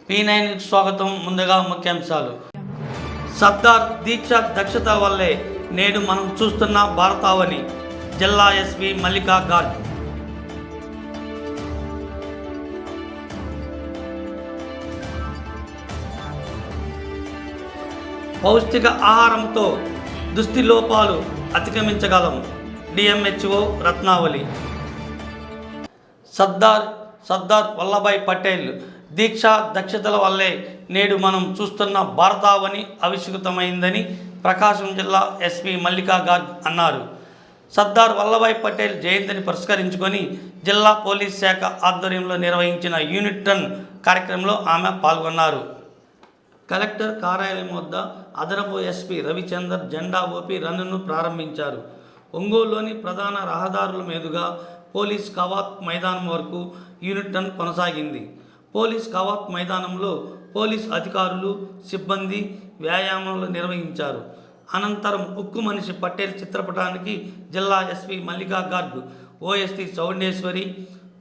P9 స్వాగతం. ముందుగా ముఖ్యాంశాలు. సర్దార్ దీక్ష దక్షత వల్లే నేడు మనం చూస్తున్న భారతావని. జిల్లా ఎస్పీ మల్లికా గార్గ్. పౌష్టిక ఆహారంతో దుష్టి లోపాలు అధిగమించగలం. డిఎంహెచ్ఓ రత్నావళి. సర్దార్ వల్లభాయ్ పటేల్ దీక్ష దక్షతల వల్లే నేడు మనం చూస్తున్న భారతావని ఆవిష్కృతమైందని ప్రకాశం జిల్లా ఎస్పీ మల్లికా గార్గ్ అన్నారు. సర్దార్ వల్లభాయ్ పటేల్ జయంతిని పురస్కరించుకొని జిల్లా పోలీస్ శాఖ ఆధ్వర్యంలో నిర్వహించిన యూనిట్ 10 కార్యక్రమంలో ఆమె పాల్గొన్నారు. కలెక్టర్ కార్యాలయం వద్ద అదనపు ఎస్పీ రవిచందర్ జెండా ఊపి రన్నును ప్రారంభించారు. ఒంగోలులోని ప్రధాన రహదారుల మీదుగా పోలీస్ కవాత్ మైదానం వరకు యూనిట్ 10 కొనసాగింది. పోలీస్ కవాత్ మైదానంలో పోలీస్ అధికారులు సిబ్బంది వ్యాయామాలు నిర్వహించారు. అనంతరం ఉక్కు మనిషి పటేల్ చిత్రపటానికి జిల్లా SP Mallika Garg, OSD Chowdeswari,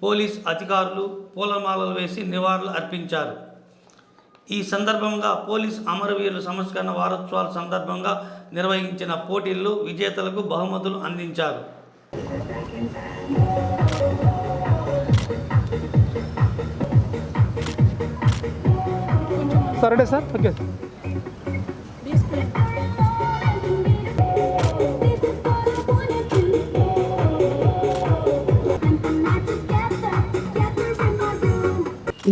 police అధికారులు పూలమాలలు వేసి నివాళులు అర్పించారు. ఈ సందర్భంగా పోలీస్ అమరవీరుల సంస్కరణ వారోత్సవాల సందర్భంగా నిర్వహించిన పోటీల్లో విజేతలకు బహుమతులు అందించారు. Saturday, sir? Okay.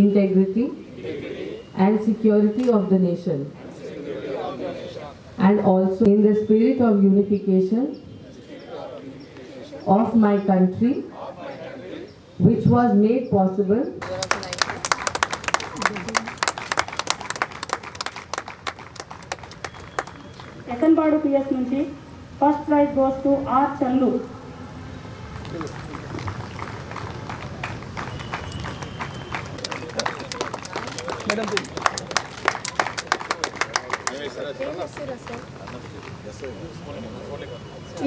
Integrity and security of the nation, and also in the spirit of unification of my country, which was made possible ఎకన్బాడు పిఎస్ నుంచి first prize goes to R Chandu.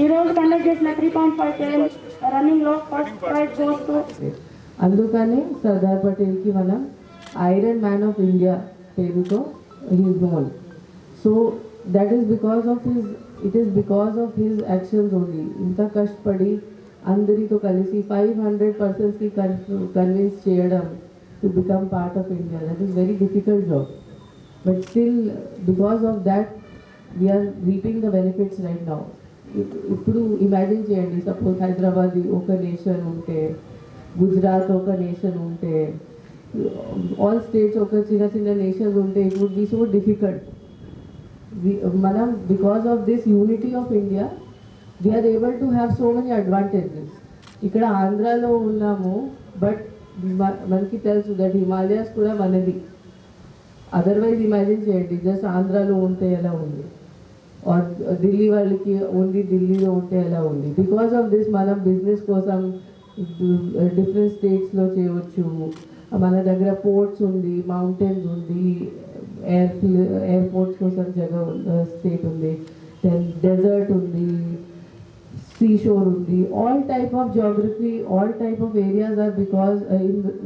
ఈరోజు కండక్ట్ చేసిన 3.5 km రన్నింగ్ లో first prize goes to. అందుకనే సర్దార్ పటేల్ కి మనం iron man of India పేరుతో he is known. So that is because of his actions only. ఇంత కష్టపడి అందరితో కలిసి 500 persons కి కన్విన్స్ చేయడం to become part of India. That is very difficult job. But still, because of that, we are reaping the benefits right now. ఇప్పుడు imagine చేయండి, suppose Hyderabad ఒక nation ఉంటే, గుజరాత్ ఒక నేషన్ ఉంటే, ఆల్ స్టేట్స్ ఒక చిన్న చిన్న నేషన్స్ ఉంటే, it would be so difficult. మనం because of this unity of India we are able to have so many advantages. ఇక్కడ ఆంధ్రాలో ఉన్నాము, బట్ మనకి తెలుసు దట్ హిమాలయాస్ కూడా మనది. అదర్వైజ్ ఇమాజిన్ చేయండి, జస్ట్ ఆంధ్రాలో ఉంటే ఎలా ఉంది. ఆర్ ఢిల్లీ వాళ్ళకి ఓన్లీ ఢిల్లీలో ఉంటే ఎలా ఉంది. బికాస్ ఆఫ్ దిస్ మనం బిజినెస్ కోసం డిఫరెంట్ స్టేట్స్లో చేయవచ్చు. మన దగ్గర పోర్ట్స్ ఉంది, మౌంటైన్స్ ఉంది, ఎయిర్పోర్ట్స్ కోసం స్టేట్ ఉంది, దెన్ డెజర్ట్ ఉంది, seashore undi, all type of geography, all type of areas are because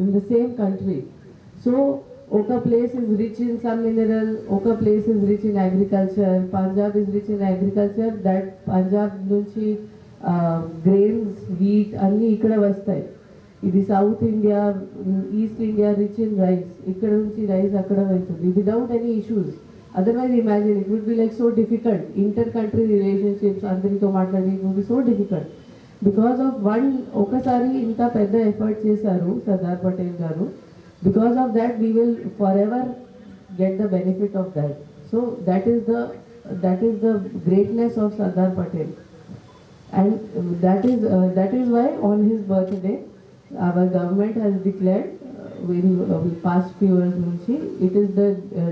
in the same country. So oka place is rich in some mineral, oka place is rich in agriculture. Punjab is rich in agriculture, that Punjab nunchi grains, wheat anni ikkada vastayi. Idi South India, East India rich in rice, ikkada nunchi rice akkada vaitundi without any issues. Otherwise, imagine it would be like so difficult. Inter-country relationships, అందరితో మాట్లాడి, it would be so difficult. Because of one, ఒకసారి ఇంత పెద్ద effort చేశారు సర్దార్ పటేల్ గారు. Because of that, we will forever get the benefit of that. So that is the greatness of Sardar Patel. And that is why on his birthday, our government has declared in past few years nunchi it is the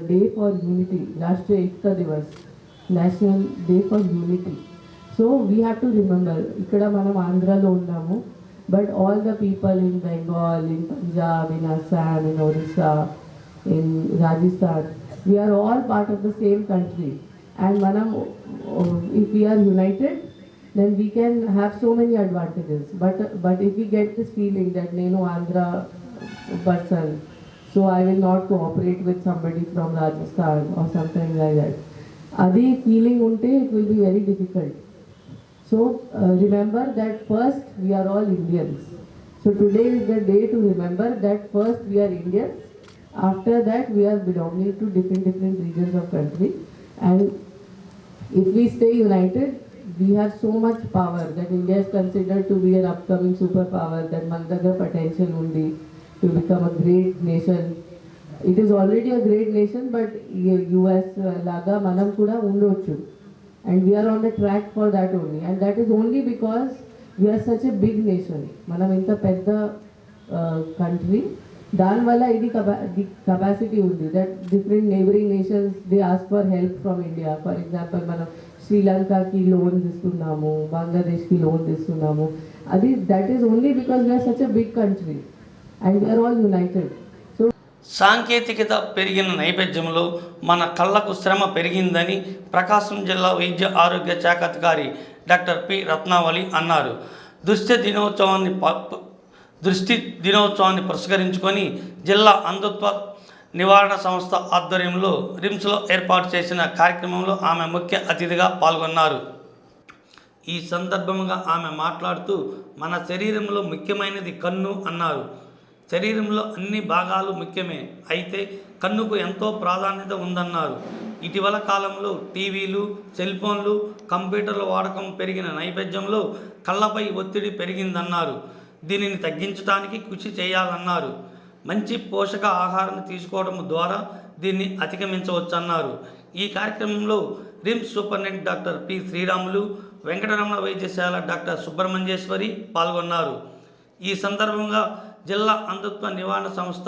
day for unity, Rashtriya Ekta Divas, National Day for Unity. So we have to remember ikkada manam Andhra lo unnamu, but all the people in Bengal, in Punjab, in Assam, in Orissa, in Rajasthan, we are all part of the same country. And manam if we are united, then we can have so many advantages. But if we get this feeling that nenu Andhra person, so I will not cooperate with somebody from Rajasthan or something like that, adi feeling unte it will be very difficult. So remember that first we are all Indians. So today is the day to remember that first we are Indians, after that we are belonging to different regions of country. And if we stay united, we have so much power that India is considered to be an upcoming superpower, that మన దగ్గర potential ఉంది to become a great nation. It is already a great nation, but US laga manam kuda undochu, and we are on the track for that only. And that is only because we are such a big nation. Manam inta pedda country, dan wala idi capacity undi that different neighboring nations, they ask for help from India. For example, manam Sri Lanka ki loans istunnamu, Bangladesh ki loans istunnamu. Adi that is only because we are such a big country and we are all united. So సాంకేతికత పెరిగిన నేపథ్యంలో మన కళ్ళకు శ్రమ పెరిగిందని ప్రకాశం జిల్లా వైద్య ఆరోగ్య శాఖ అధికారి డాక్టర్ పి రత్నావళి అన్నారు. దృష్టి దినోత్సవాన్ని పురస్కరించుకొని జిల్లా అంధత్వ నివారణ సంస్థ ఆధ్వర్యంలో రిమ్స్లో ఏర్పాటు చేసిన కార్యక్రమంలో ఆమె ముఖ్య అతిథిగా పాల్గొన్నారు. ఈ సందర్భంగా ఆమె మాట్లాడుతూ మన శరీరంలో ముఖ్యమైనది కన్ను అన్నారు. శరీరంలో అన్ని భాగాలు ముఖ్యమే, అయితే కన్నుకు ఎంతో ప్రాధాన్యత ఉందన్నారు. ఇటీవల కాలంలో టీవీలు, సెల్ ఫోన్లు, కంప్యూటర్ల వాడకం పెరిగిన నేపథ్యంలో కళ్ళపై ఒత్తిడి పెరిగిందన్నారు. దీనిని తగ్గించడానికి కృషి చేయాలన్నారు. మంచి పోషక ఆహారాన్ని తీసుకోవడం ద్వారా దీన్ని అధిగమించవచ్చన్నారు. ఈ కార్యక్రమంలో RIMS superintendent doctor P Sriramulu, Venkataramana వైద్యశాల డాక్టర్ సుబ్రహ్మణ్యేశ్వరి పాల్గొన్నారు. ఈ సందర్భంగా జిల్లా అంధత్వ నివారణ సంస్థ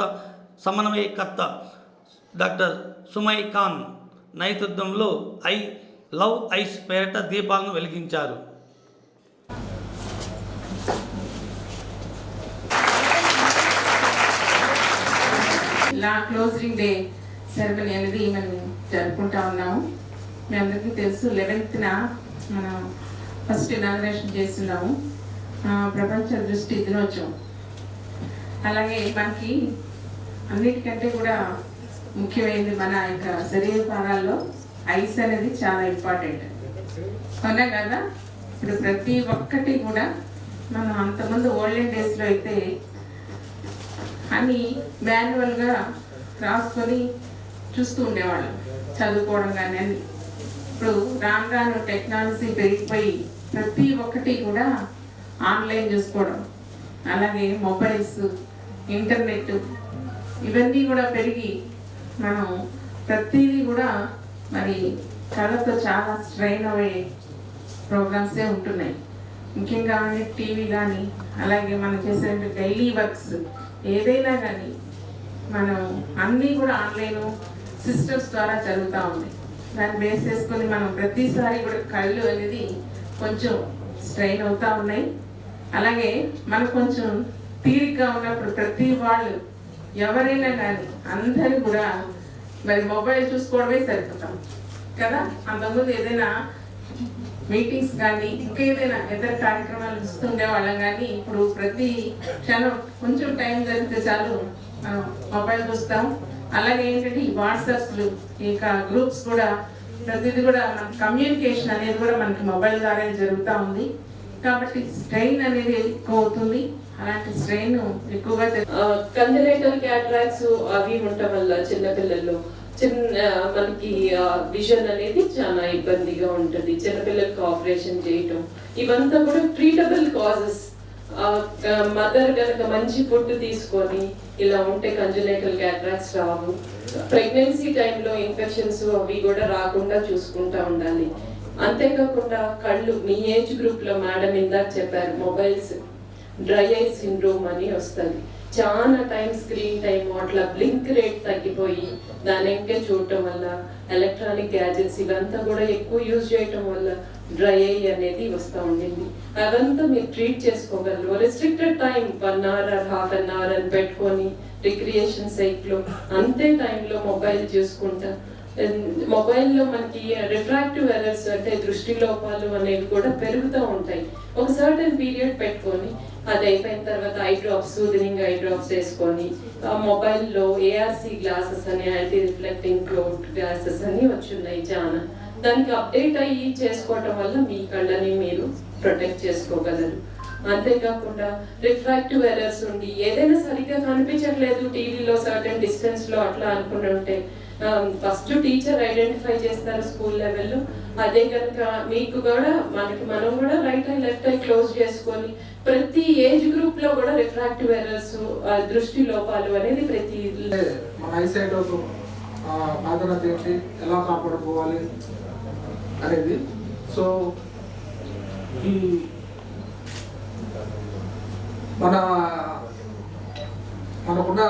సమన్వయకర్త డాక్టర్ సుమై ఖాన్ నేతృత్వంలో ఐ లవ్ ఐస్ పేరిట దీపాలను వెలిగించారు. ఇలా క్లోజింగ్ డే సెరమనీ అనేది మనం జరుపుకుంటా ఉన్నాము. మీ అందరికీ తెలుసు 11th మనం ఫస్ట్ ఇనాగ్రేషన్ చేస్తున్నాము, ప్రపంచ దృష్టి దినోత్సవం. అలాగే మనకి అన్నిటికంటే కూడా ముఖ్యమైనది మన యొక్క శరీర భాగాల్లో ఐస్ అనేది చాలా ఇంపార్టెంట్. అవునా కదా? ఇప్పుడు ప్రతి ఒక్కటి కూడా మనం అంతకుముందు ఓల్డెన్ డేస్లో అయితే అన్నీ మాన్యువల్గా రాసుకొని చూస్తూ ఉండేవాళ్ళం, చదువుకోవడం కానీ అన్ని. ఇప్పుడు రాను రాను టెక్నాలజీ పెరిగిపోయి ప్రతి ఒక్కటి కూడా ఆన్లైన్ చూసుకోవడం, అలాగే మొబైల్స్, ఇంటర్నెట్ ఇవన్నీ కూడా పెరిగి మనం ప్రతిదీ కూడా మరి కళ్ళతో చాలా స్ట్రెయిన్ అయ్యే ప్రోగ్రామ్సే ఉంటున్నాయి. ముఖ్యంగా టీవీ కానీ అలాగే మనం చేసే డైలీ వర్క్స్ ఏదైనా కానీ మనం అన్నీ కూడా ఆన్లైన్ సిస్టమ్స్ ద్వారా జరుగుతూ ఉంది. దాన్ని బేస్ చేసుకొని మనం ప్రతిసారి కూడా కళ్ళు అనేది కొంచెం స్ట్రెయిన్ అవుతూ ఉన్నాయి. అలాగే మనం కొంచెం తీరిగ్గా ఉన్నప్పుడు ప్రతి వాళ్ళు ఎవరైనా కానీ అందరూ కూడా మరి మొబైల్ చూసుకోవడమే సరిపోతాం కదా. అంతకుముందు ఏదైనా మీటింగ్స్ కానీ ఇంకేదైనా ఇతర కార్యక్రమాలు చూస్తుండే వాళ్ళం, కానీ ఇప్పుడు ప్రతి క్షణం కొంచెం టైం జరిగితే చాలు మనం మొబైల్ చూస్తాం. అలాగే ఏంటంటే ఈ వాట్సాప్స్లు ఇంకా గ్రూప్స్ కూడా ప్రతిదీ కూడా మన కమ్యూనికేషన్ అనేది కూడా మనకి మొబైల్ ద్వారా జరుగుతూ ఉంది. కాబట్టి స్ట్రెయిన్ అనేది ఎక్కువ అవుతుంది. అలాంటి స్ట్రెయిన్ ఎక్కువగా కంజనైటల్ క్యాటరాక్ట్స్ అవి ఉండటం వల్ల చిన్నపిల్లల్లో మనకి విజన్ అనేది చాలా ఇబ్బందిగా ఉంటుంది. చిన్నపిల్లలకి ఆపరేషన్ చేయటం ఇవంతా కూడా ట్రీటబుల్ కాజెస్. మదర్ కనుక మంచి ఫుడ్ తీసుకొని ఇలా ఉంటే కంజనైటల్ క్యాటరాక్ట్స్ రావు. ప్రెగ్నెన్సీ టైంలో ఇన్ఫెక్షన్స్ అవి కూడా రాకుండా చూసుకుంటా ఉండాలి. అంతేకాకుండా కళ్ళు మీ ఏజ్ గ్రూప్ లో మేడం ఇందాక చెప్పారు, మొబైల్స్ డ్రై ఐ సిండ్రోమ్ అని వస్తుంది. చాలా టైం స్క్రీన్ టైం అట్లా బ్లింక్ రేట్ తగ్గిపోయి దాని ఇంకా చూడటం వల్ల ఎలక్ట్రానిక్ గ్యాజెట్స్ ఇవంతా కూడా ఎక్కువ యూజ్ చేయటం వల్ల డ్రై ఐ అనేది వస్తూ ఉండింది. అవంతా మీరు ట్రీట్ చేసుకోగలరు. Restricted time 1 hour or half an hour అని పెట్టుకొని రిక్రియేషన్ సైట్లో అంతే టైంలో మొబైల్ చూసుకుంటా. మొబైల్లో మనకి రిఫ్రాక్టివ్ ఎర్రర్స్ అంటే దృష్టి లోపాలు అనేవి కూడా పెరుగుతూ ఉంటాయి. ఒక సర్టన్ పీరియడ్ పెట్టుకొని అది అయిపోయిన తర్వాత eye drops, soothing eye drops వేసుకొని మొబైల్లో ఏఆర్సి గ్లాసెస్ అని, యాంటీ రిఫ్లెక్టింగ్ క్లోత్ గ్లాసెస్ అని వచ్చున్నాయి చాలా. దానికి అప్డేట్ అయ్యి చేసుకోవటం వల్ల మీ కళ్ళని మీరు ప్రొటెక్ట్ చేసుకోగలరు. అంతేకాకుండా రిఫ్రాక్టివ్ ఎర్రర్స్ ఉండి ఏదైనా సరిగ్గా కనిపించట్లేదు టీవీలో సర్టన్ డిస్టెన్స్ లో అట్లా అనుకుంటుంటే ఫస్ట్ టీచర్ ఐడెంటిఫై చేస్తారు స్కూల్ లెవెల్లో. అదే కనుక మీకు కూడా మనం కూడా right I left I close చేసుకొని ప్రతి ఏజ్ గ్రూప్ లో కూడా రిఫ్రాక్టివ్ ఎర్రర్స్, దృష్టి లోపాలు అనేది ప్రతి మన ఐసైట్ బాధ్యత ఏంటి, ఎలా కాపాడుకోవాలి అనేది. సో ఈ మనకున్న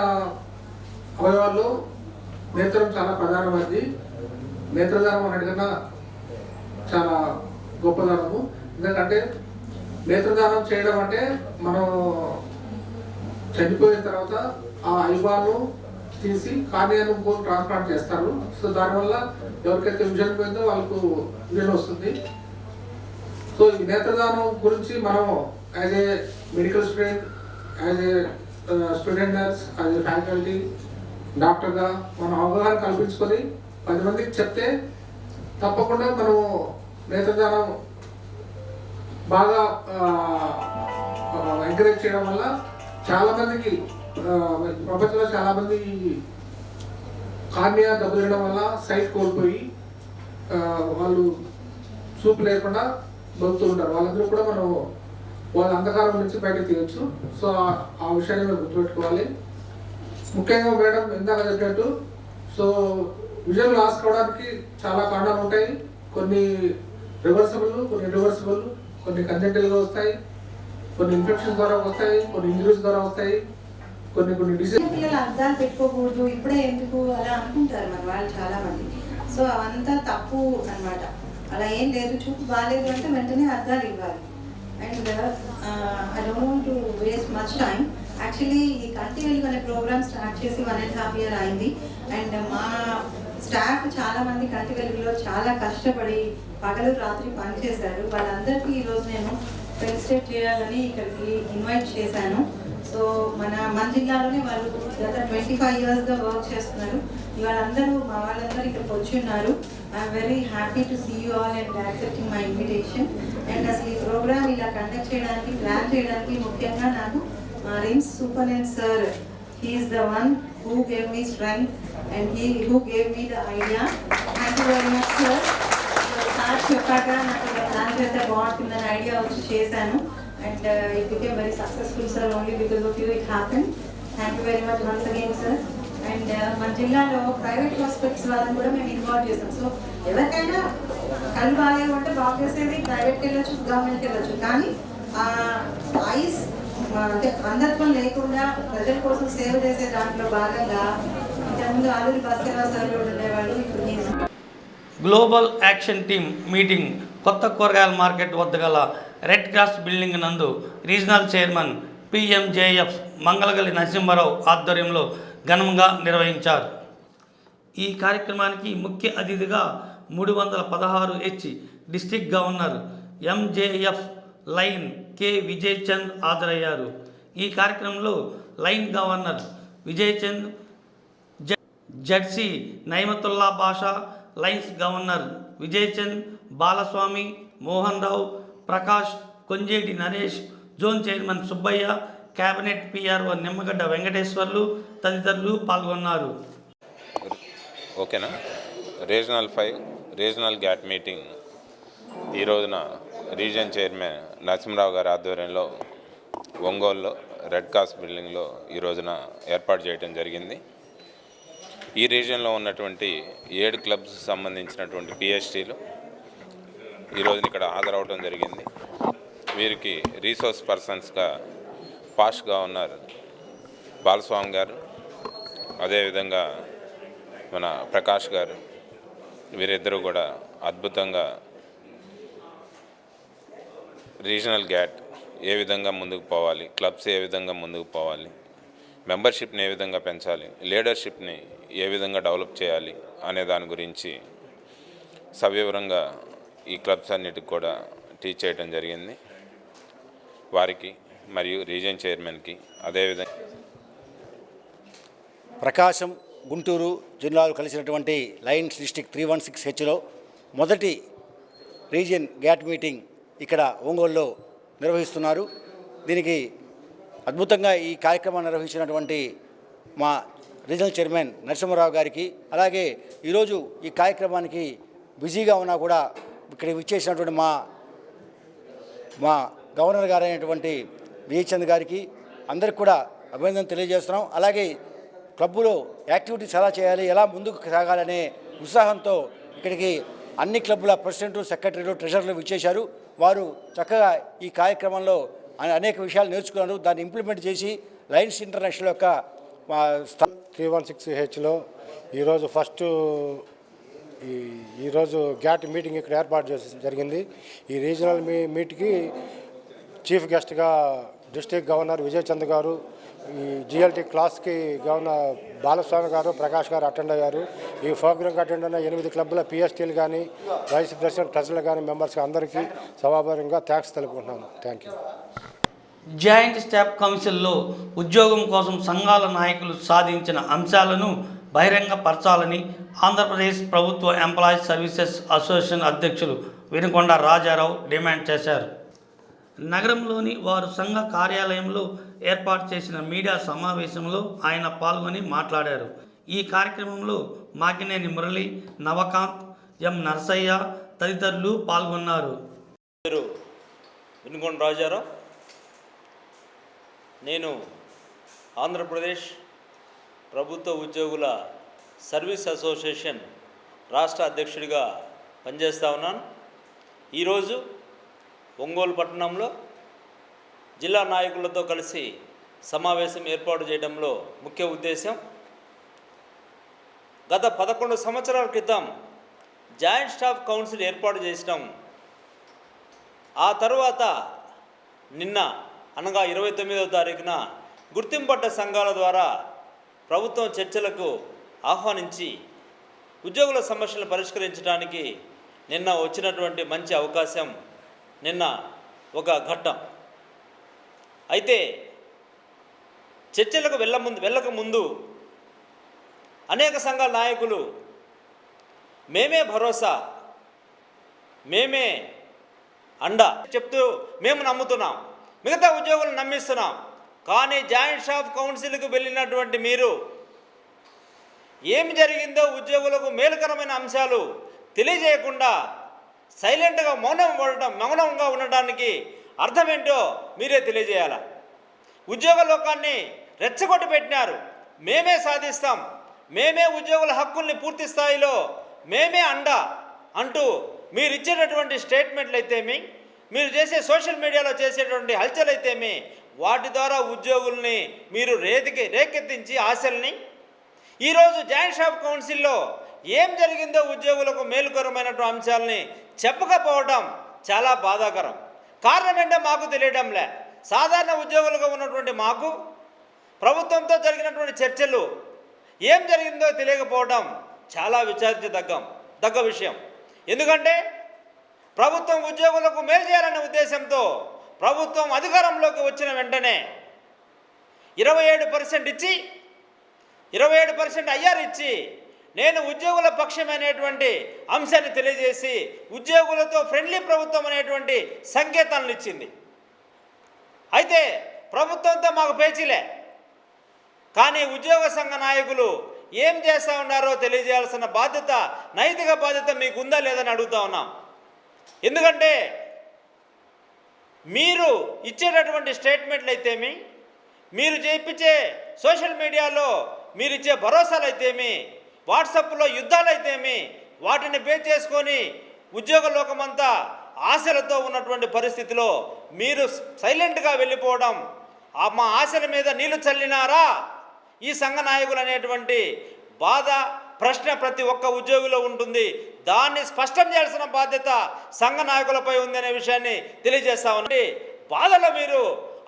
అవయవాల్లో నేత్రం చాలా ప్రధానమైనది. నేత్రదానం అనేటికన్నా చాలా గొప్పదానము. ఎందుకంటే నేత్రదానం చేయడం అంటే మనం చనిపోయిన తర్వాత ఆ ఐబాల్ను తీసి కార్నియాను ట్రాన్స్ప్లాంట్ చేస్తారు. సో దానివల్ల ఎవరికైతే విజన్ పోయిందో వాళ్ళకు విజన్ వస్తుంది. సో ఈ నేత్రదానం గురించి మనం as a medical student, as a student nurse, as a faculty, డాక్టర్గా మనం అవగాహన కల్పించుకొని 10 మందికి చెప్తే తప్పకుండా మనం నేత్రదానం బాగా ఎంకరేజ్ చేయడం వల్ల చాలామందికి ప్రపంచంలో చాలామంది కార్నియా దెబ్బతినడం వల్ల సైట్ కోల్పోయి వాళ్ళు చూపు లేకుండా బతుకుతూ ఉంటారు. వాళ్ళందరూ కూడా మనం వాళ్ళ అంధకారం నుంచి బయటకు తీయచ్చు. సో ఆ విషయాన్ని మేము గుర్తుపెట్టుకోవాలి. ముఖ్యంగా మేడం ఇందాక చెప్పినట్టు సో విజన్ లాస్ కావడానికి చాలా కారణాలు ఉంటాయి. కొన్ని రివర్సిబుల్, కొన్ని రివర్సిబుల్, కొన్ని కంజెంటల్గా వస్తాయి, కొన్ని ఇన్ఫెక్షన్ ద్వారా వస్తాయి, కొన్ని ఇంజరీస్ ద్వారా వస్తాయి, కొన్ని డిసీజ్. పిల్లలు అద్దాలు పెట్టుకోకూడదు ఇప్పుడే ఎందుకు అలా అనుకుంటారు మన వాళ్ళు చాలా మంది. సో అవంతా తప్పు అన్నమాట. అలా ఏం లేదు, చూపు బాగాలేదు అంటే వెంటనే అద్దాలు ఇవ్వాలి. And I don't want to waste much time. Actually ఈ కంటి వెలుగు అనే ప్రోగ్రామ్ స్టార్ట్ చేసి 1.5 years అయింది. అండ్ మా స్టాఫ్ చాలా మంది కంటి వెలుగులో చాలా కష్టపడి పగలు రాత్రి పనిచేశారు. వాళ్ళందరికీ ఈరోజు నేను ఫెలిసిటేట్ చేయాలని ఇక్కడికి ఇన్వైట్ చేశాను. సో మన జిల్లాలోనే వాళ్ళు గత 25 yearsగా వర్క్ చేస్తున్నారు. వాళ్ళందరూ మా వాళ్ళందరూ ఇక్కడికి వచ్చి ఉన్నారు. I'm very happy to see you all and accepting my invitation. And అసలు ఈ ప్రోగ్రామ్ ఇలా కండక్ట్ చేయడానికి, ప్లాన్ చేయడానికి ముఖ్యంగా నాకు RIMS superintendent sir, he is the one who gave me strength and who gave me the idea. Thank you very much sir. Sir చెప్పాక నాకు plan చేస్తే బాగుంటుందని ఐడియా వచ్చి చేశాను. And it became very successful sir, only because of you it happened. Thank you very much once again sir. And మన జిల్లాలో private hospitals వాళ్ళని కూడా మేము ఇన్వాల్వ్ చేస్తాం. సో ఎవరికైనా కళ్ళు బాగాలేవు అంటే బాగు చేసేది ప్రైవేట్కి వెళ్ళొచ్చు, గవర్నమెంట్కి వెళ్ళొచ్చు. కానీ ఐస్ అంటే అంధత్వం లేకుండా ప్రజల కోసం సేవ చేసే దాంట్లో భాగంగా ఇంతకుముందు ఆలూరి భాస్కరరావు సార్ కూడా ఉండేవాళ్ళు. ఇప్పుడు గ్లోబల్ యాక్షన్ టీమ్ మీటింగ్ కొత్త కూరగాయల మార్కెట్ వద్ద గల రెడ్ క్రాస్ బిల్డింగ్ నందు regional chairman PMJF Mangalagali Narasimharao ఆధ్వర్యంలో ఘనంగా నిర్వహించారు. ఈ కార్యక్రమానికి ముఖ్య అతిథిగా 316H district governor MJF Lion K Vijay Chand హాజరయ్యారు. ఈ కార్యక్రమంలో Lion governor Vijay Chand, ZC Naimatullah Basha, Lions governor Vijay Chand, Balaswamy, Mohan Rao, Prakash, Konjeti Naresh, zone chairman Subbaiah, cabinet PRO Nimmagadda Venkateswarlu తదితరులు పాల్గొన్నారు. ఓకేనా. రీజనల్ 5 రీజనల్ గ్యాట్ మీటింగ్ ఈ రోజున రీజన్ చైర్మన్ నరసింహరావు గారి ఆధ్వర్యంలో ఒంగోలులో రెడ్ క్రాస్ బిల్డింగ్లో ఈ రోజున ఏర్పాటు చేయడం జరిగింది. ఈ రీజన్లో ఉన్నటువంటి 7 క్లబ్స్ సంబంధించినటువంటి పిహెచ్టీలు ఈ రోజున ఇక్కడ హాజరవడం జరిగింది. వీరికి రీసోర్స్ పర్సన్స్గా పాస్ట్ గవర్నర్ బాలస్వామి గారు, అదేవిధంగా మన ప్రకాష్ గారు, వీరిద్దరూ కూడా అద్భుతంగా రీజనల్ గ్యాట్ ఏ విధంగా ముందుకు పోవాలి, క్లబ్స్ ఏ విధంగా ముందుకు పోవాలి, మెంబర్షిప్ని ఏ విధంగా పెంచాలి, లీడర్షిప్ని ఏ విధంగా డెవలప్ చేయాలి అనే దాని గురించి సవివరంగా ఈ క్లబ్స్ అన్నిటికి కూడా టీచ్ చేయడం జరిగింది. వారికి మరియు రీజన్ చైర్మన్కి అదేవిధంగా ప్రకాశం, గుంటూరు జిల్లాలు కలిసినటువంటి లయన్స్ డిస్ట్రిక్ట్ 316Hలో మొదటి రీజియన్ గ్యాట్ మీటింగ్ ఇక్కడ ఒంగోలులో నిర్వహిస్తున్నారు. దీనికి అద్భుతంగా ఈ కార్యక్రమాన్ని నిర్వహించినటువంటి మా రీజనల్ చైర్మన్ నరసింహారావు గారికి, అలాగే ఈరోజు ఈ కార్యక్రమానికి బిజీగా ఉన్నా కూడా ఇక్కడ విచ్చేసినటువంటి మా గవర్నర్ గారు అయినటువంటి విజయ్ చంద్ గారికి అందరికి కూడా అభినందన తెలియజేస్తున్నాం. అలాగే క్లబ్బులో యాక్టివిటీస్ ఎలా చేయాలి, ఎలా ముందుకు సాగాలనే ఉత్సాహంతో ఇక్కడికి అన్ని క్లబ్బుల ప్రెసిడెంట్లు, సెక్రటరీలు, ట్రెజరర్లు విచ్చేశారు. వారు చక్కగా ఈ కార్యక్రమంలో అనేక విషయాలు నేర్చుకున్నారు. దాన్ని ఇంప్లిమెంట్ చేసి లయన్స్ ఇంటర్నేషనల్ యొక్క 316Hలో ఈరోజు గ్యాట్ మీటింగ్ ఇక్కడ ఏర్పాటు జరిగింది. ఈ రీజనల్ మీట్కి చీఫ్ గెస్ట్గా డిస్ట్రిక్ట్ గవర్నర్ విజయ్ చంద్ గారు, ఈ జిఎల్టీ క్లాస్కి గవర్నర్ బాలస్వామి గారు, ప్రకాష్ గారు అటెండ్ అయ్యారు. ఈ ప్రోగ్రాంకి అటెండ్ అయిన 8 క్లబ్ల పిఎస్టీలు కానీ, వైస్ ప్రెసిడెంట్, ట్రెజరర్లు కానీ, మెంబర్స్కి అందరికీ సభాపరంగా థ్యాంక్స్ తెలుపుకుంటున్నాను. Thank you. జాయింట్ స్టాఫ్ కౌన్సిల్లో ఉద్యోగం కోసం సంఘాల నాయకులు సాధించిన అంశాలను బహిరంగపరచాలని ఆంధ్రప్రదేశ్ ప్రభుత్వ ఎంప్లాయీస్ సర్వీసెస్ అసోసియేషన్ అధ్యక్షులు వినుకొండ రాజారావు డిమాండ్ చేశారు. నగరంలోని వారు సంఘ కార్యాలయంలో ఏర్పాటు చేసిన మీడియా సమావేశంలో ఆయన పాల్గొని మాట్లాడారు. ఈ కార్యక్రమంలో మాకినేని మురళి, నవకాంత్, ఎం నరసయ్య తదితరులు పాల్గొన్నారు. వినుకొండ రాజారావు. నేను ఆంధ్రప్రదేశ్ ప్రభుత్వ ఉద్యోగుల సర్వీస్ అసోసియేషన్ రాష్ట్ర అధ్యక్షుడిగా పనిచేస్తూ ఉన్నాను. ఈరోజు ఒంగోలు పట్టణంలో జిల్లా నాయకులతో కలిసి సమావేశం ఏర్పాటు చేయడంలో ముఖ్య ఉద్దేశం, గత 11 సంవత్సరాల క్రితం జాయింట్ స్టాఫ్ కౌన్సిల్ ఏర్పాటు చేసినాం. ఆ తరువాత నిన్న అనగా 29వ తారీఖున గుర్తింపడ్డ సంఘాల ద్వారా ప్రభుత్వం చర్చలకు ఆహ్వానించి ఉద్యోగుల సమస్యలను పరిష్కరించడానికి నిన్న వచ్చినటువంటి మంచి అవకాశం, నిన్న ఒక ఘట్టం. అయితే చర్చలకు వెళ్ళకముందు అనేక సంఘాల నాయకులు మేమే భరోసా, మేమే అండ చెప్తూ మేము నమ్ముతున్నాం, మిగతా ఉద్యోగులను నమ్మిస్తున్నాం. కానీ జాయింట్ స్టాఫ్ కౌన్సిల్కి వెళ్ళినటువంటి మీరు ఏమి జరిగిందో ఉద్యోగులకు మేలుకరమైన అంశాలు తెలియజేయకుండా సైలెంట్గా మౌనంగా ఉండటానికి అర్థం ఏంటో మీరే తెలియజేయాల. ఉద్యోగ లోకాన్ని రెచ్చగొట్టి పెట్టినారు. మేమే సాధిస్తాం, మేమే ఉద్యోగుల హక్కుల్ని పూర్తి స్థాయిలో మేమే అండ అంటూ మీరు ఇచ్చేటటువంటి స్టేట్మెంట్లు అయితేమి, మీరు చేసే సోషల్ మీడియాలో చేసేటువంటి హల్చల్ అయితేమి, వాటి ద్వారా ఉద్యోగుల్ని మీరు రేకెత్తించి ఆశల్ని ఈరోజు జాయింట్ స్టాఫ్ కౌన్సిల్లో ఏం జరిగిందో ఉద్యోగులకు మేలుకరమైనటువంటి అంశాలని చెప్పకపోవడం చాలా బాధాకరం. కారణం ఏంటో మాకు తెలియడంలే. సాధారణ ఉద్యోగులుగా ఉన్నటువంటి మాకు ప్రభుత్వంతో జరిగినటువంటి చర్చలు ఏం జరిగిందో తెలియకపోవడం చాలా విచారించదగ్గ విషయం. ఎందుకంటే ప్రభుత్వం ఉద్యోగులకు మేలు చేయాలనే ఉద్దేశంతో ప్రభుత్వం అధికారంలోకి వచ్చిన వెంటనే 27% ఇచ్చి 27% ఐఆర్ ఇచ్చి నేను ఉద్యోగుల పక్షమనేటువంటి అంశాన్ని తెలియజేసి ఉద్యోగులతో ఫ్రెండ్లీ ప్రభుత్వం అనేటువంటి సంకేతాలను ఇచ్చింది. అయితే ప్రభుత్వంతో మాకు పేచీలే. కానీ ఉద్యోగ సంఘ నాయకులు ఏం చేస్తూ ఉన్నారో తెలియజేయాల్సిన బాధ్యత, నైతిక బాధ్యత మీకు ఉందా లేదని అడుగుతా ఉన్నాం. ఎందుకంటే మీరు ఇచ్చేటటువంటి స్టేట్మెంట్లు అయితేమి, మీరు చేయించే సోషల్ మీడియాలో మీరు ఇచ్చే భరోసాలు అయితేమి, వాట్సాప్లో యుద్ధాలు అయితేమి, వాటిని బేస్ చేసుకొని ఉద్యోగ లోకమంతా ఆశలతో ఉన్నటువంటి పరిస్థితిలో మీరు సైలెంట్గా వెళ్ళిపోవడం, మా ఆశల మీద నీళ్లు చల్లినారా ఈ సంఘ నాయకులు అనేటువంటి బాధ, ప్రశ్న ప్రతి ఒక్క ఉద్యోగిలో ఉంటుంది. దాన్ని స్పష్టం చేయాల్సిన బాధ్యత సంఘ నాయకులపై ఉందనే విషయాన్ని తెలియజేస్తా ఉన్నాను. బాధలో మీరు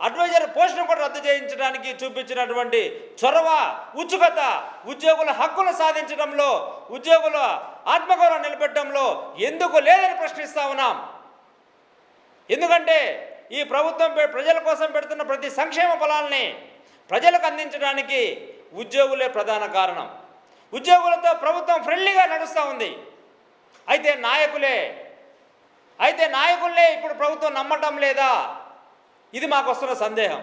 అడ్వైజర్ పోస్టును కూడా రద్దు చేయించడానికి చూపించినటువంటి చొరవ, ఉత్సుకత, ఉద్యోగుల హక్కులు సాధించడంలో, ఉద్యోగుల ఆత్మగౌరవం నిలబెట్టడంలో ఎందుకు లేదని ప్రశ్నిస్తా ఉన్నాం. ఎందుకంటే ఈ ప్రభుత్వం ప్రజల కోసం పెడుతున్న ప్రతి సంక్షేమ ఫలాల్ని ప్రజలకు అందించడానికి ఉద్యోగులే ప్రధాన కారణం. ఉద్యోగులతో ప్రభుత్వం ఫ్రెండ్లీగా నడుస్తూ ఉంది. అయితే నాయకులే ఇప్పుడు ప్రభుత్వం నమ్మటం లేదా? ఇది మాకు వస్తున్న సందేహం.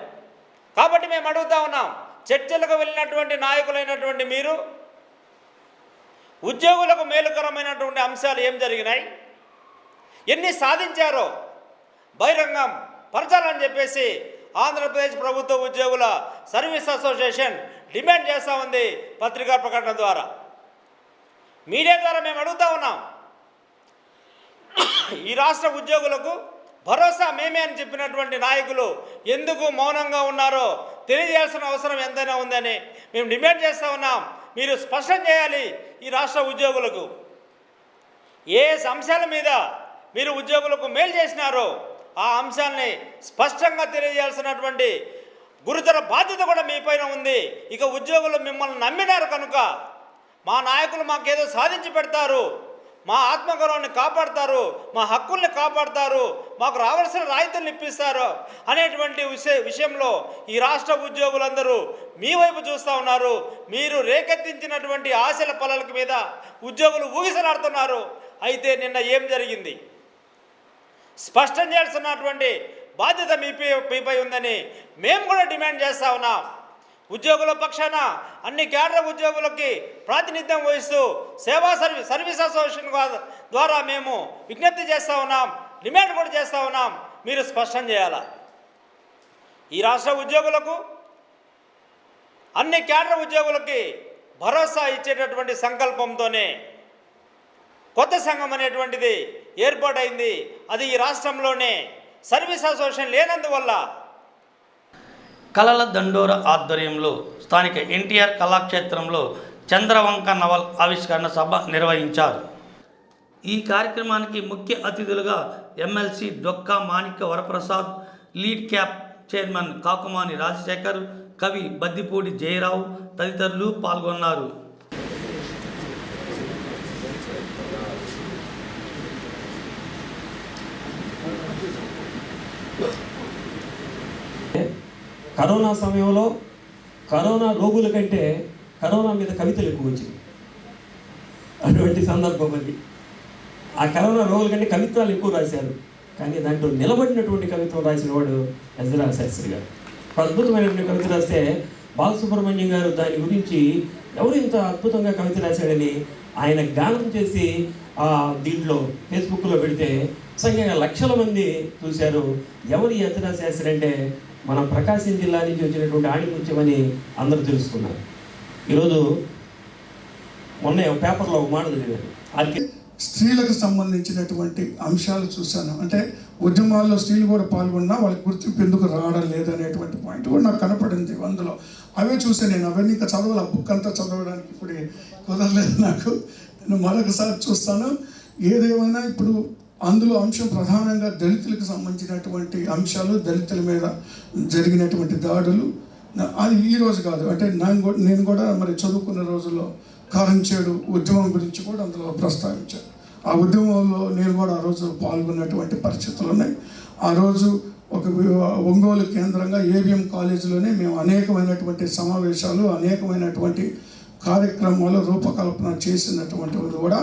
కాబట్టి మేము అడుగుతా ఉన్నాం, చర్చలకు వెళ్ళినటువంటి నాయకులైనటువంటి మీరు ఉద్యోగులకు మేలుకరమైనటువంటి అంశాలు ఏం జరిగినాయి, ఎన్ని సాధించారో బహిరంగం పరచాలని చెప్పేసి ఆంధ్రప్రదేశ్ ప్రభుత్వ ఉద్యోగుల సర్వీస్ అసోసియేషన్ డిమాండ్ చేస్తూ ఉంది. పత్రికా ప్రకటన ద్వారా, మీడియా ద్వారా మేము అడుగుతా ఉన్నాం. ఈ రాష్ట్ర ఉద్యోగులకు భరోసా మేమే అని చెప్పినటువంటి నాయకులు ఎందుకు మౌనంగా ఉన్నారో తెలియజేయాల్సిన అవసరం ఎంతైనా ఉందని మేము డిమాండ్ చేస్తూ ఉన్నాం. మీరు స్పష్టం చేయాలి ఈ రాష్ట్ర ఉద్యోగులకు ఏ అంశాల మీద మీరు ఉద్యోగులకు మేలు చేసినారో ఆ అంశాన్ని స్పష్టంగా తెలియజేయాల్సినటువంటి గురుతర బాధ్యత కూడా మీ పైన ఉంది. ఇక ఉద్యోగులు మిమ్మల్ని నమ్మినారు కనుక మా నాయకులు మాకేదో సాధించి పెడతారు, మా ఆత్మగౌరవాన్ని కాపాడతారు, మా హక్కుల్ని కాపాడతారు, మాకు రావాల్సిన రాయితీలను ఇప్పిస్తారు అనేటువంటి విషయంలో ఈ రాష్ట్ర ఉద్యోగులందరూ మీ వైపు చూస్తూ ఉన్నారు. మీరు రేకెత్తించినటువంటి ఆశల పొలాల మీద ఉద్యోగులు ఊగిసలాడుతున్నారు. అయితే నిన్న ఏం జరిగింది స్పష్టం చేయాల్సినటువంటి బాధ్యత మీపై ఉందని మేము కూడా డిమాండ్ చేస్తూ ఉన్నాం. ఉద్యోగుల పక్షాన అన్ని కేడర్ ఉద్యోగులకి ప్రాతినిధ్యం వహిస్తూ సర్వీస్ అసోసియేషన్ ద్వారా మేము విజ్ఞప్తి చేస్తూ ఉన్నాం, డిమాండ్ కూడా చేస్తూ ఉన్నాం. మీరు స్పష్టం చేయాలా. ఈ రాష్ట్ర ఉద్యోగులకు, అన్ని కేడర్ ఉద్యోగులకి భరోసా ఇచ్చేటటువంటి సంకల్పంతోనే కొత్త సంఘం అనేటువంటిది ఏర్పాటైంది. అది ఈ రాష్ట్రంలోనే సర్వీస్ అసోసియేషన్ లేనందువల్ల. కళల దండోర ఆధ్వర్యంలో స్థానిక ఎన్టీఆర్ కళాక్షేత్రంలో చంద్రవంక నవల్ ఆవిష్కరణ సభ నిర్వహించారు. ఈ కార్యక్రమానికి ముఖ్య అతిథులుగా MLC Dokka Manikya Varaprasad, lead cap chairman Kakumani Rajasekhar, కవి బద్దిపూడి జయరావు తదితరులు పాల్గొన్నారు. కరోనా సమయంలో కరోనా రోగుల కంటే కరోనా మీద కవితలు ఎక్కువ వచ్చింది. అటువంటి సందర్భం అది. ఆ కరోనా రోగుల కంటే కవిత్వాలు ఎక్కువ రాశారు. కానీ దాంట్లో నిలబడినటువంటి కవిత్వం రాసిన వాడు ఎజ్రా శాస్త్రి గారు. అద్భుతమైనటువంటి కవిత రాస్తే బాలసుబ్రహ్మణ్యం గారు దాని గురించి ఎవరు ఇంత అద్భుతంగా కవిత రాశాడని ఆయన గానం చేసి దీంట్లో ఫేస్బుక్లో పెడితే సంఖ్యగా లక్షల మంది చూశారు. ఎవరు ఈ ఎజ్రా శాస్త్రి అంటే మన ప్రకాశం జిల్లా నుంచి వచ్చినటువంటి ఆణిముత్యమని అందరూ తెలుసుకున్నారు. ఈరోజు మొన్న పేపర్లో ఒక మాట చదివాను. స్త్రీలకు సంబంధించినటువంటి అంశాలు చూశాను. అంటే ఉద్యమాల్లో స్త్రీలు కూడా పాల్గొన్నా వాళ్ళకి గుర్తింపు ఎందుకు రావడం లేదనేటువంటి పాయింట్ కూడా నాకు కనపడింది అందులో. అవే చూసాను నేను. అవన్నీ ఇంకా చదవాలి, బుక్ అంతా చదవడానికి ఇప్పుడు కుదరలేదు నాకు. నేను మరొకసారి చూస్తాను. ఏదేమైనా ఇప్పుడు అందులో అంశం ప్రధానంగా దళితులకు సంబంధించినటువంటి అంశాలు, దళితుల మీద జరిగినటువంటి దాడులు. అది ఈరోజు కాదు, అంటే నేను కూడా మరి చదువుకున్న రోజుల్లో కారంచేడు ఉద్యమం గురించి కూడా అందులో ప్రస్తావించాను. ఆ ఉద్యమంలో నేను కూడా ఆ రోజు పాల్గొన్నటువంటి పరిస్థితులు ఉన్నాయి. ఆ రోజు ఒక ఒంగోలు కేంద్రంగా ఏబిఎం కాలేజీలోనే మేము అనేకమైనటువంటి సమావేశాలు, అనేకమైనటువంటి కార్యక్రమాలు రూపకల్పన చేసినటువంటివి కూడా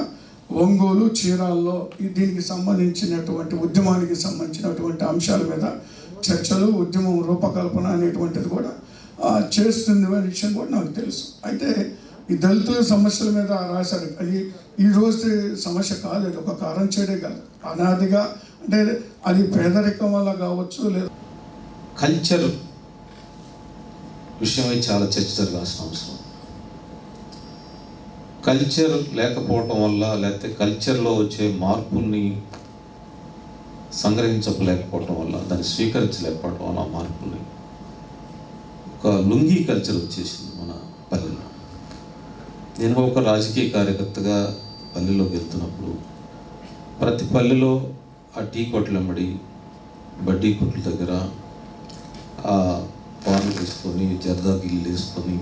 ఒంగోలు, చీరాల్లో దీనికి సంబంధించినటువంటి ఉద్యమానికి సంబంధించినటువంటి అంశాల మీద చర్చలు, ఉద్యమం రూపకల్పన అనేటువంటిది కూడా చేస్తుంది అనే విషయం కూడా నాకు తెలుసు. అయితే ఈ దళితుల సమస్యల మీద రాశారు. అది ఈ రోజు సమస్య కాదు, అది ఒక కారంచేడే కాదు, అనాదిగా. అంటే అది పేదరికం వల్ల కావచ్చు, లేదా కల్చర్ విషయమై చాలా చర్చ జరగాల్సిన అవసరం. కల్చర్ లేకపోవటం వల్ల, లేకపోతే కల్చర్లో వచ్చే మార్పుల్ని సంగ్రహించలేకపోవటం వల్ల, దాన్ని స్వీకరించలేకపోవటం వల్ల ఆ మార్పుల్ని ఒక లుంగీ కల్చర్ వచ్చేసింది మన పల్లెలో. నేను ఒక రాజకీయ కార్యకర్తగా పల్లెలోకి వెళ్తున్నప్పుడు ప్రతి పల్లెలో ఆ టీ కొట్లమ్మడి, బడ్డీ కొట్ల దగ్గర ఆ పాన్లు వేసుకొని, జర్దా గిల్లు వేసుకొని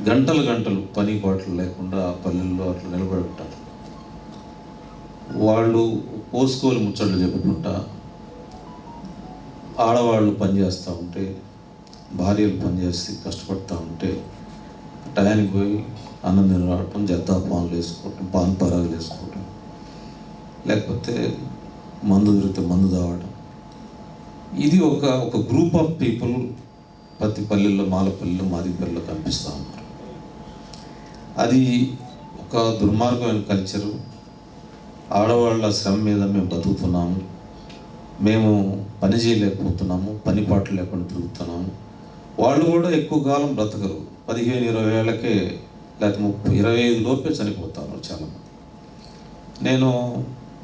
గంటలు గంటలు పని పాటలు లేకుండా పల్లెల్లో అట్లా నిలబడి ఉంటారు. వాళ్ళు పోసుకోలు ముచ్చట్లు చెప్పుకుంటా, ఆడవాళ్ళు పనిచేస్తూ ఉంటే, భార్యలు పనిచేసి కష్టపడుతూ ఉంటే టయానికి పోయి అన్నం తినడం, జద్దా పాన్లు వేసుకోవటం, పాన్ పరాగులు వేసుకోవటం, లేకపోతే మందు దొరికితే మందు తాగడం. ఇది ఒక గ్రూప్ ఆఫ్ పీపుల్ ప్రతి పల్లెల్లో, మాలపల్లిలో, మాదిపల్లిలో కనిపిస్తూ ఉన్నారు. అది ఒక దుర్మార్గమైన కల్చరు. ఆడవాళ్ళ శ్రమ మీద మేము బతుకుతున్నాము, మేము పని చేయలేకపోతున్నాము, పని పాటలు లేకుండా తిరుగుతున్నాము. వాళ్ళు కూడా ఎక్కువ కాలం బ్రతకరు, 15-20 ఏళ్ళకే, లేకపోతే 30-25 లోపే చనిపోతారు చాలామంది. నేను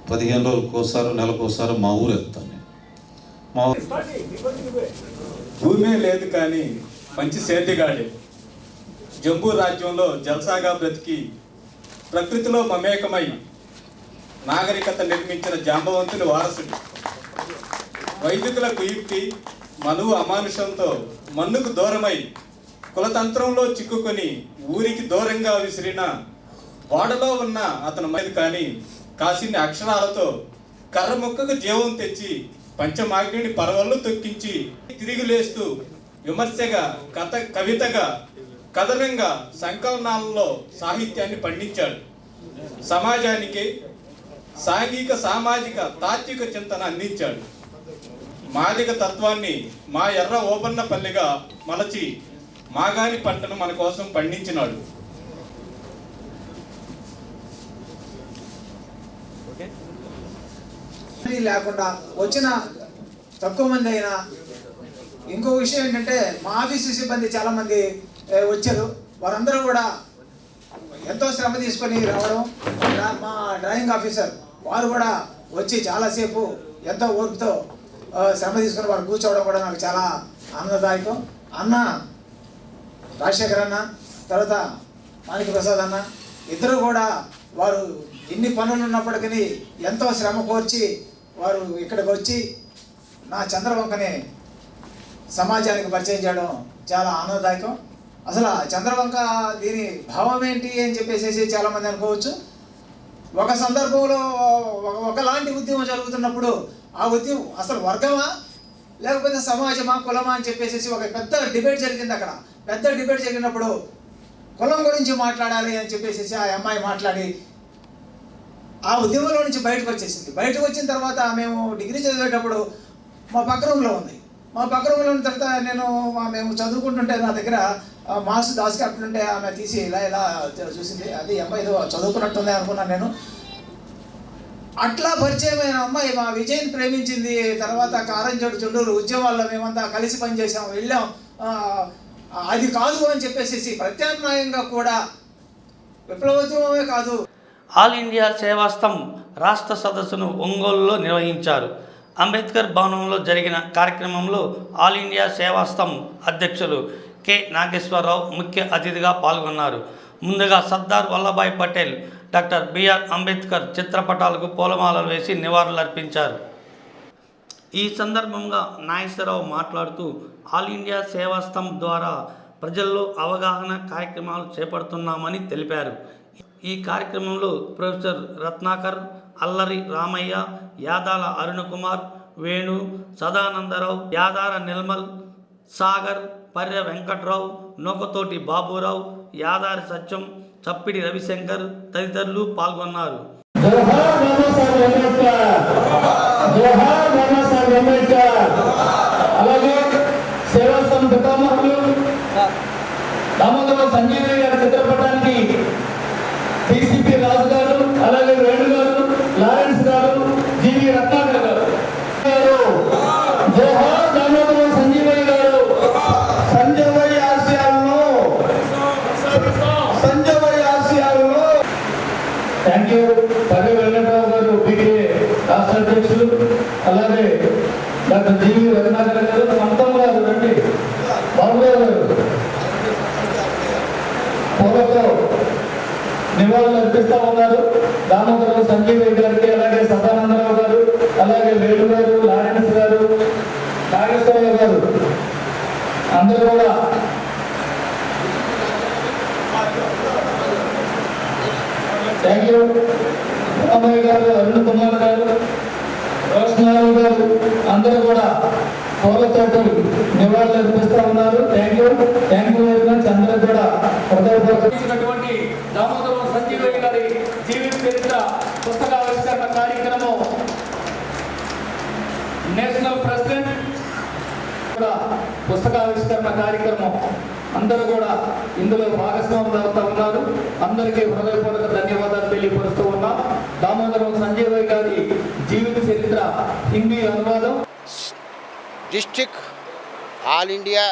15 రోజులకోసారి, నెలకోసారి మా ఊరు వెళ్తాను. మా భూమే లేదు కానీ మంచి సేద్యగాడే, జంబూ రాజ్యంలో జల్సాగా బ్రతికి ప్రకృతిలో మమేకమై నాగరికత నిర్మించిన జాంబవంతుని వారసుడు. వైదికుల కుయుక్తి, మనువు అమానుషంతో మన్నుకు దూరమై కులతంత్రంలో చిక్కుకొని ఊరికి దూరంగా విసిరిన వాడలో ఉన్న అతను మీద కానీ కాసిన్ని అక్షరాలతో కర్ర ముక్కకు జీవం తెచ్చి పంచమాగ్నిని పరవళ్ళు తొక్కించి తిరిగి లేస్తూ విమర్శగా, కవితగా, కథనంగా సంకలనాలలో సాహిత్యాన్ని పండించాడు. సమాజానికి సాంఘిక, సామాజిక, తాత్విక చింతన అందించాడు. మాదిక తత్వాన్ని మా ఎర్ర ఓబన్న పల్లెగా మలచి మాగాని పంటను మన కోసం పండించినాడు. లేకుండా వచ్చిన తక్కువ మంది అయినా, ఇంకో విషయం ఏంటంటే మా ఆఫీసు సిబ్బంది చాలామంది వచ్చారు. వారందరూ కూడా ఎంతో శ్రమ తీసుకొని రావడం, మా డ్రాయింగ్ ఆఫీసర్ వారు కూడా వచ్చి చాలాసేపు ఎంతో ఓర్పుతో శ్రమ తీసుకొని వారు కూర్చోవడం కూడా నాకు చాలా ఆనందదాయకం. అన్న రాజశేఖర్ అన్న, తర్వాత మాణిక ప్రసాద్ అన్న, ఇద్దరు కూడా వారు ఎన్ని పనులు ఉన్నప్పటికీ ఎంతో శ్రమ కోర్చి వారు ఇక్కడికి వచ్చి నా చంద్రవంకని సమాజానికి పరిచయం చేయడం చాలా ఆనందదాయకం. అసలు చంద్రవంక దీని భావం ఏంటి అని చెప్పేసి చాలామంది అనుకోవచ్చు. ఒక సందర్భంలో ఒకలాంటి ఉద్యమం జరుగుతున్నప్పుడు ఆ ఉద్యమం అసలు వర్గమా లేకపోతే సమాజమా, కులమా అని చెప్పేసి ఒక పెద్ద డిబేట్ జరిగింది. అక్కడ పెద్ద డిబేట్ జరిగినప్పుడు కులం గురించి మాట్లాడాలి అని చెప్పేసి ఆ అమ్మాయి మాట్లాడి ఆ ఉద్యమంలో నుంచి బయటకు వచ్చేసింది. బయటకు వచ్చిన తర్వాత మేము డిగ్రీ చదివేటప్పుడు మా పక్క రూమ్లో ఉంది. మా పక్క రూమ్లో ఉన్న తర్వాత మేము చదువుకుంటుంటే నా దగ్గర మాస్ దాస్ క్యాప్టెన్ ఉంటే ఆమె తీసి ఇలా చూసింది. అది అమ్మాయి ఏదో చదువుకున్నట్టుంది అనుకున్నాను నేను. అట్లా పరిచయమైన అమ్మాయి మా విజయ్ని ప్రేమించింది. తర్వాత కారంచేడు, చుండూరు ఉద్యమాల్లో మేమంతా కలిసి పనిచేసాం, వెళ్ళాం. అది కాదు అని చెప్పేసి ప్రత్యామ్నాయంగా కూడా విప్లవోద్యమమే కాదు, ఆల్ ఇండియా సేవాస్థం రాష్ట్ర సదస్సును ఒంగోలులో నిర్వహించారు. అంబేద్కర్ భవనంలో జరిగిన కార్యక్రమంలో ఆల్ ఇండియా సేవాస్థం అధ్యక్షులు కె నాగేశ్వరరావు ముఖ్య అతిథిగా పాల్గొన్నారు. ముందుగా సర్దార్ వల్లభాయ్ పటేల్, డాక్టర్ బిఆర్ అంబేద్కర్ చిత్రపటాలకు పూలమాలలు వేసి నివాళులర్పించారు. ఈ సందర్భంగా నాగేశ్వరరావు మాట్లాడుతూ ఆల్ ఇండియా సేవాస్థం ద్వారా ప్రజల్లో అవగాహన కార్యక్రమాలు చేపడుతున్నామని తెలిపారు. ఈ కార్యక్రమంలో ప్రొఫెసర్ రత్నాకర్, అల్లరి రామయ్య, యాదాల అరుణకుమార్, వేణు, సదానందరావు, యాదార నిర్మల్, సాగర్, పర్య వెంకట్రావు, నూకతోటి బాబురావు, యాదారి సత్యం, చప్పిడి రవిశంకర్ తదితరులు పాల్గొన్నారు. అలాగే సేవాస్థం పితామహులు దామోదర సంజీవయ్య గారి చిత్రపటానికి టీసీపీ రాజు గారు, అలాగే వేణు గారు, లారెన్స్ గారు, జీవి రత్నాకర్ గారు. జోహార్ దామోదర సంజీవయ్య గారు. సంజయ్ ఆశయాలను థ్యాంక్ యూ. పర్య వెంకటరావు గారు పీటీఏ రాష్ట్ర అధ్యక్షులు, అలాగే డాక్టర్ జీవి రత్నాకర్ గారు, మొత్తం గారు రండి, బాబురావు గారు పూలతో నివాళులు అర్పిస్తూ ఉన్నారు. దామోదరం సంజీవయ్య గారికి, అలాగే సదానందరావు గారు, అలాగే వేణు గారు, లారెన్స్ గారు, నాగేశ్వరరావు గారు అందరూ కూడా థ్యాంక్ యూ. రామయ్య గారు, అరుణ్ కుమార్ గారు, రోషనారావు గారు అందరూ కూడా పూలతోటి నివాళులు అర్పిస్తూ ఉన్నారు. Thank you very much. అందరూ కూడా హృదయపూర్వకమైనటువంటి దామోదరం సంజీవయ్య గారి జీవిత చరిత్ర పుస్తకావిష్కరణ కార్యక్రమం నేషనల్ ప్రెసిడెంట్ కూడా పుస్తకావిష్కరణ కార్యక్రమం అందరూ కూడా ఇందులో భాగస్వాములు అవుతూ ఉన్నారు. అందరికీ హృదయపూర్వక ధన్యవాదాలు తెలియపరుస్తూ ఉన్నాం. దామోదరం సంజీవయ్య గారి జీవిత చరిత్ర హిందీ అనువాదం. District All India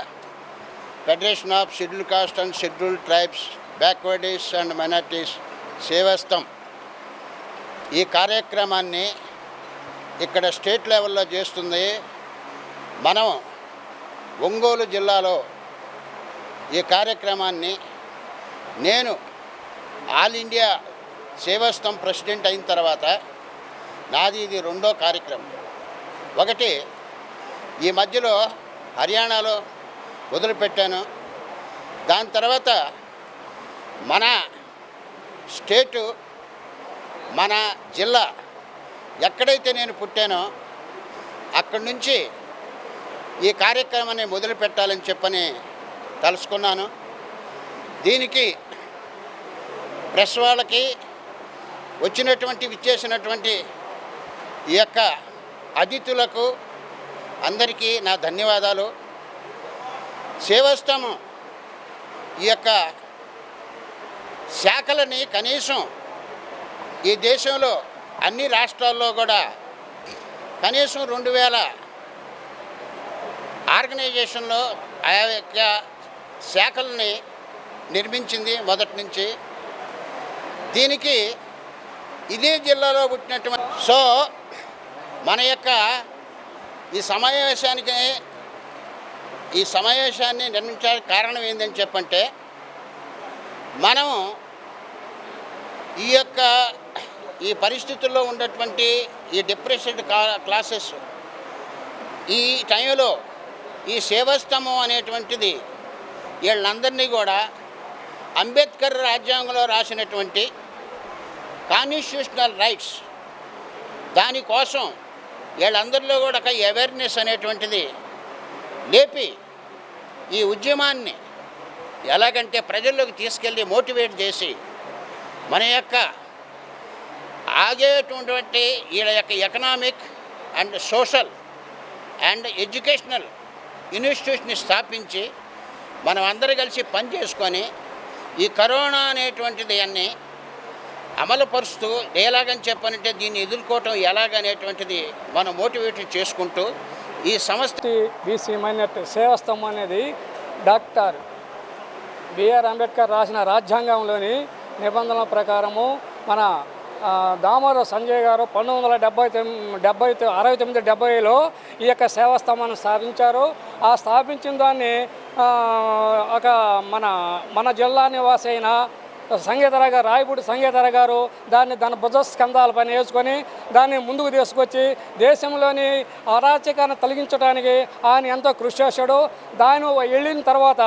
Federation of schedule caste and schedule tribes, backwards and minorities సేవాస్థం ఈ కార్యక్రమాన్ని ఇక్కడ స్టేట్ లెవెల్లో చేస్తుంది. మనం ఒంగోలు జిల్లాలో ఈ కార్యక్రమాన్ని నేను ఆల్ ఇండియా సేవాస్థం ప్రెసిడెంట్ అయిన తర్వాత నాది ఇది రెండో కార్యక్రమం. ఒకటి ఈ మధ్యలో హర్యానాలో వదిలిపెట్టాను. దాని తర్వాత మన స్టేటు, మన జిల్లా ఎక్కడైతే నేను పుట్టానో అక్కడి నుంచి ఈ కార్యక్రమాన్ని మొదలుపెట్టాలని చెప్పని తలుసుకున్నాను. దీనికి ప్రెస్ వాళ్ళకి విచ్చేసినటువంటి ఈ యొక్క అతిథులకు అందరికీ నా ధన్యవాదాలు. సేవాస్థము ఈ యొక్క శాఖలని కనీసం ఈ దేశంలో అన్ని రాష్ట్రాల్లో కూడా కనీసం 2000 ఆర్గనైజేషన్లో ఆ యొక్క శాఖల్ని నిర్మించింది మొదటి నుంచి. దీనికి ఇదే జిల్లాలో పుట్టినటువంటి సో మన యొక్క ఈ సమావేశాన్ని నిర్మించడానికి కారణం ఏంటని చెప్పంటే, మనం ఈ పరిస్థితుల్లో ఉన్నటువంటి ఈ డిప్రెస్డ్ క్లాసెస్ ఈ టైంలో ఈ సేవాస్థము అనేటువంటిది వీళ్ళందరినీ కూడా అంబేద్కర్ రాజ్యాంగంలో రాసినటువంటి కాన్స్టిట్యూషనల్ రైట్స్ దానికోసం వీళ్ళందరిలో కూడా ఒక అవేర్నెస్ అనేటువంటిది లేపి ఈ ఉద్యమాన్ని ఎలాగంటే ప్రజల్లోకి తీసుకెళ్ళి మోటివేట్ చేసి మన యొక్క ఆగేటువంటి వీళ్ళ యొక్క economic and social and educational ఇన్స్టిట్యూట్ని స్థాపించి మనం అందరూ కలిసి పనిచేసుకొని ఈ కరోనా అనేటువంటిది అన్నీ అమలుపరుస్తూ ఎలాగని చెప్పనంటే దీన్ని ఎదుర్కోవటం ఎలాగనేటువంటిది మనం మోటివేట్ చేసుకుంటూ ఈ సంస్థ బీసీ మైనారిటీ సేవాస్థం అనేది డాక్టర్ బిఆర్ అంబేద్కర్ రాసిన రాజ్యాంగంలోని నిబంధనల ప్రకారము మన దామోదర్ సంజయ్ గారు 1969-70లో ఈ యొక్క సేవా స్థానాన్ని స్థాపించారు. ఆ స్థాపించిన దాన్ని ఒక మన జిల్లా నివాసి అయిన సంగీతర గారు, రాయపూడి సంగీతర గారు దాని భుజస్కంధాల పైన వేసుకొని దాన్ని ముందుకు తీసుకొచ్చి దేశంలోని అరాచకాన్ని తొలగించడానికి ఆయన ఎంతో కృషి చేశాడు. దాని వెళ్ళిన తర్వాత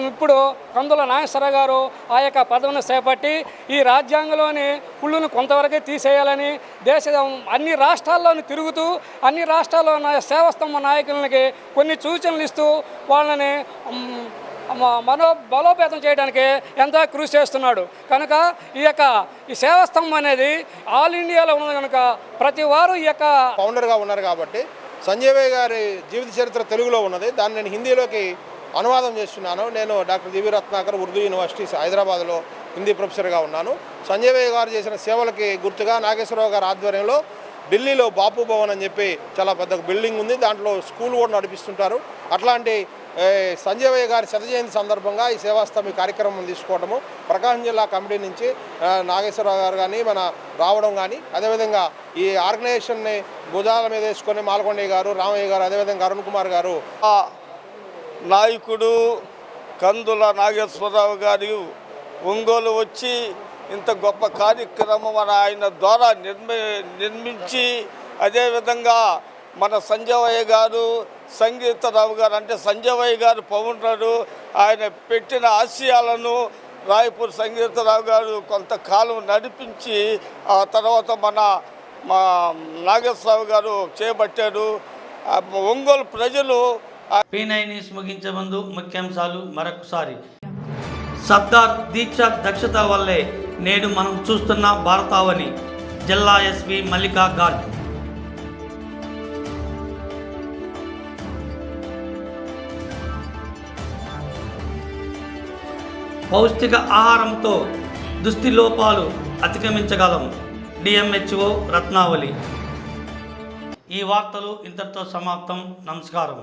ఇప్పుడు కందుల నాగేశ్వరరావు గారు ఆ యొక్క పదవిని చేపట్టి ఈ రాజ్యాంగంలోని కుళ్ళును కొంతవరకే తీసేయాలని అన్ని రాష్ట్రాల్లోని తిరుగుతూ అన్ని రాష్ట్రాల్లో ఉన్న సేవాస్తంభ నాయకులకి కొన్ని సూచనలు ఇస్తూ వాళ్ళని బలోపేతం చేయడానికి ఎంతో కృషి చేస్తున్నాడు. కనుక ఈ సేవాస్తంభం అనేది ఆల్ ఇండియాలో ఉన్నది కనుక ప్రతి వారు ఈ యొక్క ఫౌండర్గా ఉన్నారు కాబట్టి సంజయ్ గారి జీవిత చరిత్ర తెలుగులో ఉన్నది. దాన్ని నేను హిందీలోకి అనువాదం చేస్తున్నాను. నేను డాక్టర్ జీవి రత్నాకర్ ఉర్దూ యూనివర్సిటీ హైదరాబాద్లో హిందీ ప్రొఫెసర్గా ఉన్నాను. సంజయ్ గారు చేసిన సేవలకి గుర్తుగా నాగేశ్వరరావు గారి ఆధ్వర్యంలో ఢిల్లీలో బాపు భవన్ అని చెప్పి చాలా పెద్ద బిల్డింగ్ ఉంది. దాంట్లో స్కూల్ కూడా నడిపిస్తుంటారు. అట్లాంటి సంజయ్ గారి శత జయంతి సందర్భంగా ఈ సేవాస్థమి కార్యక్రమం తీసుకోవడము ప్రకాశం జిల్లా కమిటీ నుంచి నాగేశ్వరరావు గారు కానీ మన రావడం కానీ అదేవిధంగా ఈ ఆర్గనైజేషన్ని భుజాల మీద వేసుకొని మాల్కొండయ్య గారు, రామయ్య గారు, అదేవిధంగా అరుణ్ కుమార్ గారు, నాయకుడు కందుల నాగేశ్వరరావు గారు ఒంగోలు వచ్చి ఇంత గొప్ప కార్యక్రమం ఆయన ద్వారా నిర్మించి అదేవిధంగా మన సంజయ్ గారు, సంగీతరావు గారు అంటే సంజయ్ గారు పౌండరు, ఆయన పెట్టిన ఆశయాలను రాయపూర్ సంగీతరావు గారు కొంతకాలం నడిపించి ఆ తర్వాత మా నాగేశ్వరరావు గారు చేపట్టారు. ఒంగోలు ప్రజలు P9 న్యూస్ ముగించే ముందు ముఖ్యాంశాలు మరొకసారి. సర్దార్ దీక్ష దక్షత వల్లే నేడు మనం చూస్తున్న భారతావని జిల్లా ఎస్పీ మల్లికా గార్గ్. పౌష్టిక ఆహారంతో దుస్థి లోపాలు అధిగమించగలం DMHO రత్నావళి. ఈ వార్తలు ఇంతటితో సమాప్తం. నమస్కారం.